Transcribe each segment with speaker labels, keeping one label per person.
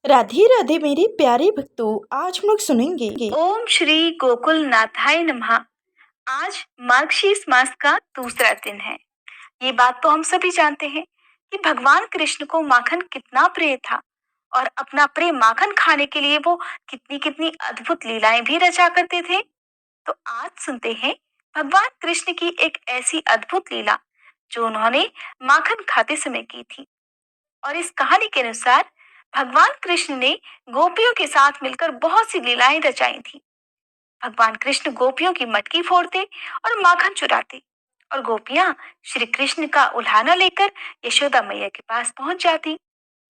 Speaker 1: राधे राधे मेरे प्यारे भक्तों। आज हम लोग सुनेंगे
Speaker 2: ओम श्री गोकुल नाथाय नमः। आज मार्गशीर्ष मास का दूसरा दिन है। ये बात तो हम सभी जानते हैं कि भगवान कृष्ण को माखन कितना प्रिय था और अपना प्रिय माखन खाने के लिए वो कितनी कितनी अद्भुत लीलाएं भी रचा करते थे। तो आज सुनते हैं भगवान कृष्ण की एक ऐसी अद्भुत लीला जो उन्होंने माखन खाते समय की थी। और इस कहानी के अनुसार भगवान कृष्ण ने गोपियों के साथ मिलकर बहुत सी लीलाएं रचाई थी। भगवान कृष्ण गोपियों की मटकी फोड़ते और माखन चुराते, और गोपियां श्री कृष्ण का उल्हाना लेकर यशोदा मैया के पास पहुंच जाती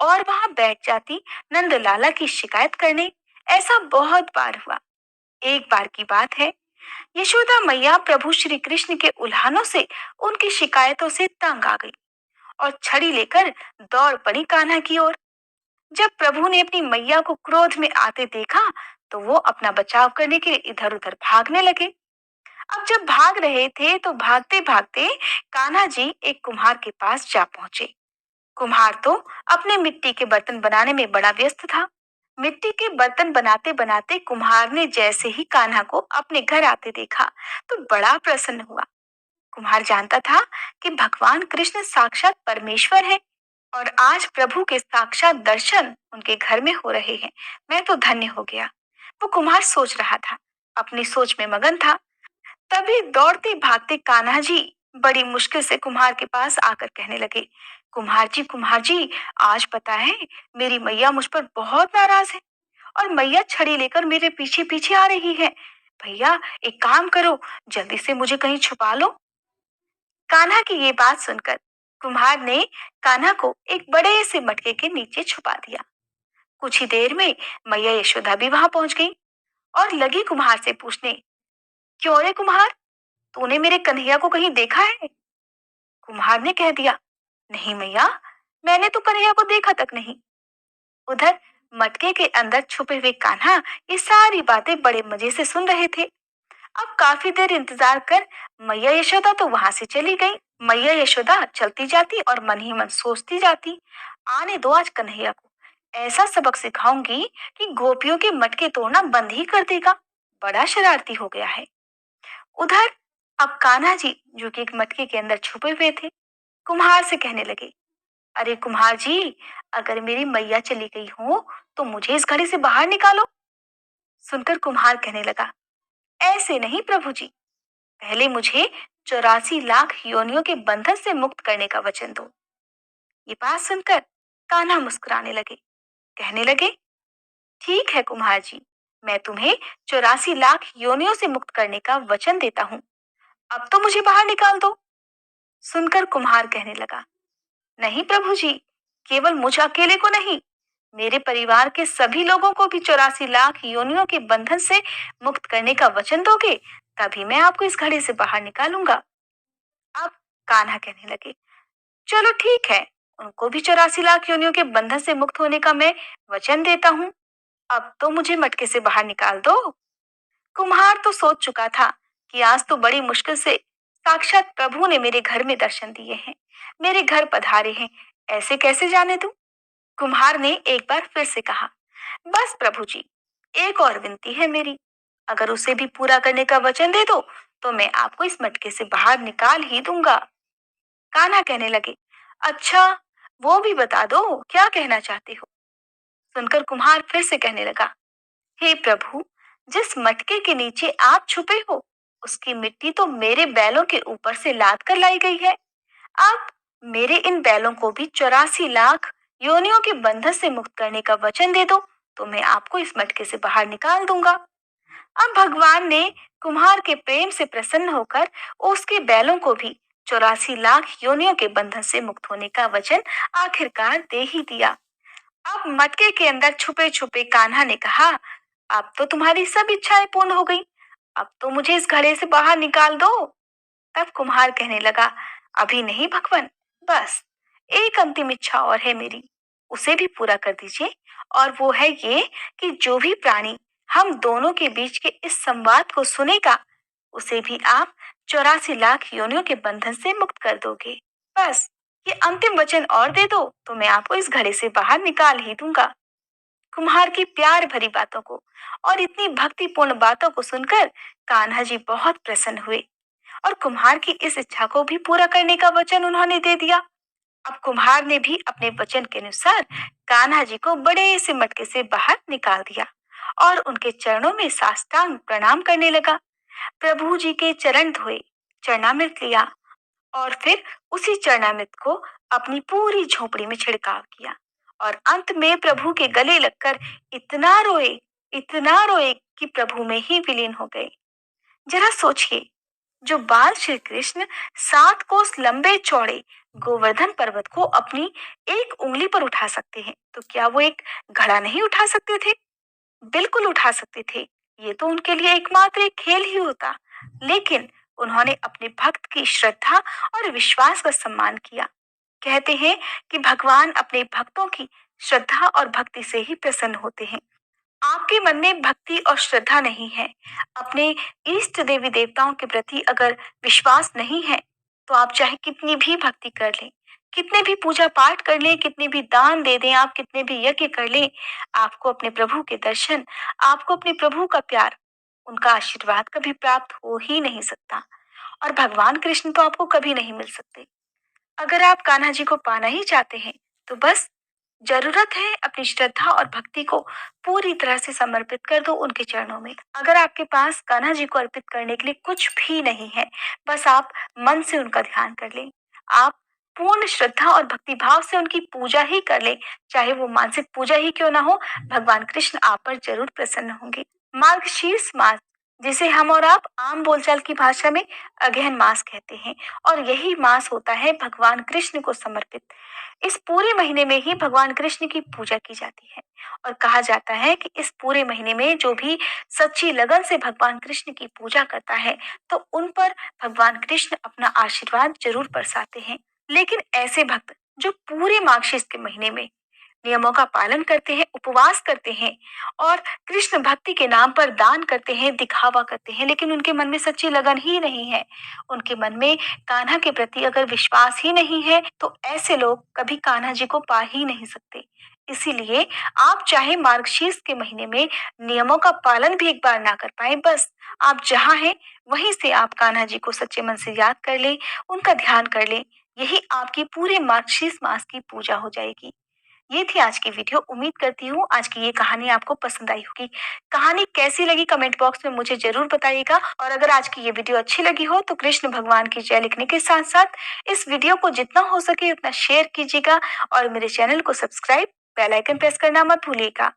Speaker 2: और वहां बैठ जाती नंद लाला की शिकायत करने। ऐसा बहुत बार हुआ। एक बार की बात है, यशोदा मैया प्रभु श्री कृष्ण के उल्हानों से, उनकी शिकायतों से तंग आ गई और छड़ी लेकर दौड़ पड़ी कान्हा की ओर। जब प्रभु ने अपनी मैया को क्रोध में आते देखा तो वो अपना बचाव करने के लिए इधर उधर भागने लगे। अब जब भाग रहे थे तो भागते भागते कान्हा जी एक कुम्हार के पास जा पहुंचे। कुम्हार तो अपने मिट्टी के बर्तन बनाने में बड़ा व्यस्त था। मिट्टी के बर्तन बनाते बनाते कुम्हार ने जैसे ही कान्हा को अपने घर आते देखा तो बड़ा प्रसन्न हुआ। कुम्हार जानता था कि भगवान कृष्ण साक्षात परमेश्वर है और आज प्रभु के साक्षात दर्शन उनके घर में हो रहे हैं। मैं तो धन्य हो गया। वो कुम्हार सोच रहा था, अपनी सोच में मगन था। तभी दौड़ते भागते कान्हा जी बड़ी मुश्किल से कुम्हार के पास आकर कहने लगे, कुम्हार जी, आज पता है मेरी मैया मुझ पर बहुत नाराज है और मैया छड़ी लेकर मेरे पीछे पीछे आ रही है। भैया एक काम करो, जल्दी से मुझे कहीं छुपा लो। कान्हा की ये बात सुनकर कुम्हार ने कान्हा को एक बड़े से मटके के नीचे छुपा दिया। कुछ ही देर में मैया यशोदा भी वहां पहुंच गई और लगी कुम्हार से पूछने, क्यों रे कुम्हार, तूने मेरे कन्हैया को कहीं देखा है? कुम्हार ने कह दिया, नहीं मैया, मैंने तो कन्हैया को देखा तक नहीं। उधर मटके के अंदर छुपे हुए कान्हा ये सारी बातें बड़े मजे से सुन रहे थे। अब काफी देर इंतजार कर मैया यशोदा तो वहां से चली गई। मैया यशोदा चलती जाती और मन ही मन सोचती जाती, आने दो आज कन्हैया को, ऐसा सबक सिखाऊंगी कि गोपियों के मटके तोड़ना बंद ही कर देगा। बड़ा शरारती हो गया है। उधर अब कान्हा जी जो कि एक मटके के अंदर छुपे हुए थे, कुम्हार से कहने लगे, अरे कुम्हार जी, अगर मेरी मैया चली गई हो तो मुझे इस घड़े से बाहर निकालो। सुनकर कुम्हार कहने लगा, ऐसे नहीं प्रभु जी, पहले मुझे 84 लाख योनियों के बंधन से मुक्त करने का वचन दो। ये बात सुनकर कान्हा मुस्कुराने लगे, कहने लगे, ठीक है कुम्हार जी, मैं तुम्हें 84 लाख योनियों से मुक्त करने का वचन देता हूँ। अब तो मुझे बाहर निकाल दो। सुनकर कुम्हार कहने लगा, नहीं प्रभु जी, केवल मुझ अकेले को नहीं, मेरे परिवार के सभी लोगों को भी 84 लाख योनियों के बंधन से मुक्त करने का वचन दोगे, तभी मैं आपको इस घड़े से बाहर निकालूंगा। अब कान्हा कहने लगे, चलो ठीक है, उनको भी 84 लाख योनियों के बंधन से मुक्त होने का मैं वचन देता हूँ। अब तो मुझे मटके से बाहर निकाल दो। कुम्हार तो सोच चुका था कि आज तो बड़ी मुश्किल से साक्षात प्रभु ने मेरे घर में दर्शन दिए हैं, मेरे घर पधारे हैं, ऐसे कैसे जाने दूं। कुम्हार ने एक बार फिर से कहा, बस प्रभु जी, एक और विनती है मेरी, अगर उसे भी पूरा करने का वचन दे दो तो मैं आपको इस मटके से बाहर निकाल ही दूंगा। कान्हा कहने लगे, अच्छा, वो भी बता दो, क्या कहना चाहते हो। सुनकर कुम्हार फिर से कहने लगा, हे प्रभु, जिस मटके के नीचे आप छुपे हो उसकी मिट्टी तो मेरे बैलों के ऊपर से लाद कर लाई गई है। आप मेरे इन बैलों को भी 84 लाख योनियों के बंधन से मुक्त करने का वचन दे दो तो मैं आपको इस मटके से बाहर निकाल दूंगा। अब भगवान ने कुम्हार के प्रेम से प्रसन्न होकर उसके बैलों को भी 84 लाख योनियों के बंधन से मुक्त होने का वचन आखिरकार दे ही दिया। अब मटके के अंदर छुपे छुपे कान्हा ने कहा, अब तो तुम्हारी सब इच्छाएं पूर्ण हो गई, अब तो मुझे इस घड़े से बाहर निकाल दो। तब कुम्हार कहने लगा, अभी नहीं भगवान, बस एक अंतिम इच्छा और है मेरी, उसे भी पूरा कर दीजिए। और वो है ये कि जो भी प्राणी हम दोनों के बीच के इस संवाद को सुनेगा उसे भी आप 84 लाख योनियों के बंधन से मुक्त कर दोगे। बस ये अंतिम वचन और दे दो तो मैं आपको इस घड़े से बाहर निकाल ही दूंगा। कुम्हार की प्यार भरी बातों को और इतनी भक्तिपूर्ण बातों को सुनकर कान्हा जी बहुत प्रसन्न हुए और कुम्हार की इस इच्छा को भी पूरा करने का वचन उन्होंने दे दिया। अब कुम्हार ने भी अपने वचन के अनुसार कान्हा जी को बड़े से मटके से बाहर निकाल दिया और उनके चरणों में साष्टांग प्रणाम करने लगा। प्रभु जी के चरण धोए, चरणामृत लिया और फिर उसी चरणामृत को अपनी पूरी झोपड़ी में छिड़काव किया और अंत में प्रभु के गले लगकर इतना रोए कि प्रभु में ही विलीन हो गए। जरा सोचिए, जो बाल श्री कृष्ण 7 कोस लंबे चौड़े गोवर्धन पर्वत को अपनी एक उंगली पर उठा सकते हैं, तो क्या वो एक घड़ा नहीं उठा सकते थे? बिल्कुल उठा सकते थे। ये तो उनके लिए एकमात्र एक खेल ही होता, लेकिन उन्होंने अपने भक्त की श्रद्धा और विश्वास का सम्मान किया। कहते हैं कि भगवान अपने भक्तों की श्रद्धा और भक्ति से ही प्रसन्न होते हैं। आपके मन में भक्ति और श्रद्धा नहीं है, अपने इष्ट देवी देवताओं के प्रति अगर विश्वास नहीं है, तो आप चाहे कितनी भी भक्ति कर लें, कितने भी पूजा पाठ कर लें, कितने भी दान दे दें, आप कितने भी यज्ञ कर लें, आपको अपने प्रभु के दर्शन, आपको अपने प्रभु का प्यार, उनका आशीर्वाद कभी प्राप्त हो ही नहीं सकता और भगवान कृष्ण तो आपको कभी नहीं मिल सकते। अगर आप कान्हा जी को पाना ही चाहते हैं, तो बस जरूरत है अपनी श्रद्धा और भक्ति को पूरी तरह से समर्पित कर दो उनके चरणों में। अगर आपके पास कान्हा जी को अर्पित करने के लिए कुछ भी नहीं है, बस आप मन से उनका ध्यान कर लें, आप पूर्ण श्रद्धा और भक्ति भाव से उनकी पूजा ही कर लें, चाहे वो मानसिक पूजा ही क्यों ना हो, भगवान कृष्ण आप पर जरूर प्रसन्न होंगे। मार्गशीर्ष मास, जिसे हम और आप आम बोलचाल की भाषा में अगहन मास कहते हैं, और यही मास होता है भगवान कृष्ण को समर्पित। इस पूरे महीने में ही भगवान कृष्ण की पूजा की जाती है और कहा जाता है कि इस पूरे महीने में जो भी सच्ची लगन से भगवान कृष्ण की पूजा करता है, तो उन पर भगवान कृष्ण अपना आशीर्वाद जरूर बरसाते हैं। लेकिन ऐसे भक्त जो पूरे मार्गशीर्ष के महीने में नियमों का पालन करते हैं, उपवास करते हैं और कृष्ण भक्ति के नाम पर दान करते हैं, दिखावा करते हैं, लेकिन उनके मन में सच्ची लगन ही नहीं है, उनके मन में कान्हा के प्रति अगर विश्वास ही नहीं है, तो ऐसे लोग कभी कान्हा जी को पा ही नहीं सकते। इसीलिए आप चाहे मार्गशीर्ष के महीने में नियमों का पालन भी एक बार ना कर पाए, बस आप जहाँ हैं वहीं से आप कान्हा जी को सच्चे मन से याद कर लें, उनका ध्यान कर लें, यही आपकी पूरे मार्गशीर्ष मास की पूजा हो जाएगी। ये थी आज की वीडियो। उम्मीद करती हूँ आज की ये कहानी आपको पसंद आई होगी। कहानी कैसी लगी कमेंट बॉक्स में मुझे जरूर बताइएगा और अगर आज की ये वीडियो अच्छी लगी हो तो कृष्ण भगवान की जय लिखने के साथ साथ इस वीडियो को जितना हो सके उतना शेयर कीजिएगा और मेरे चैनल को सब्सक्राइब, बेल आइकन प्रेस करना मत भूलिएगा।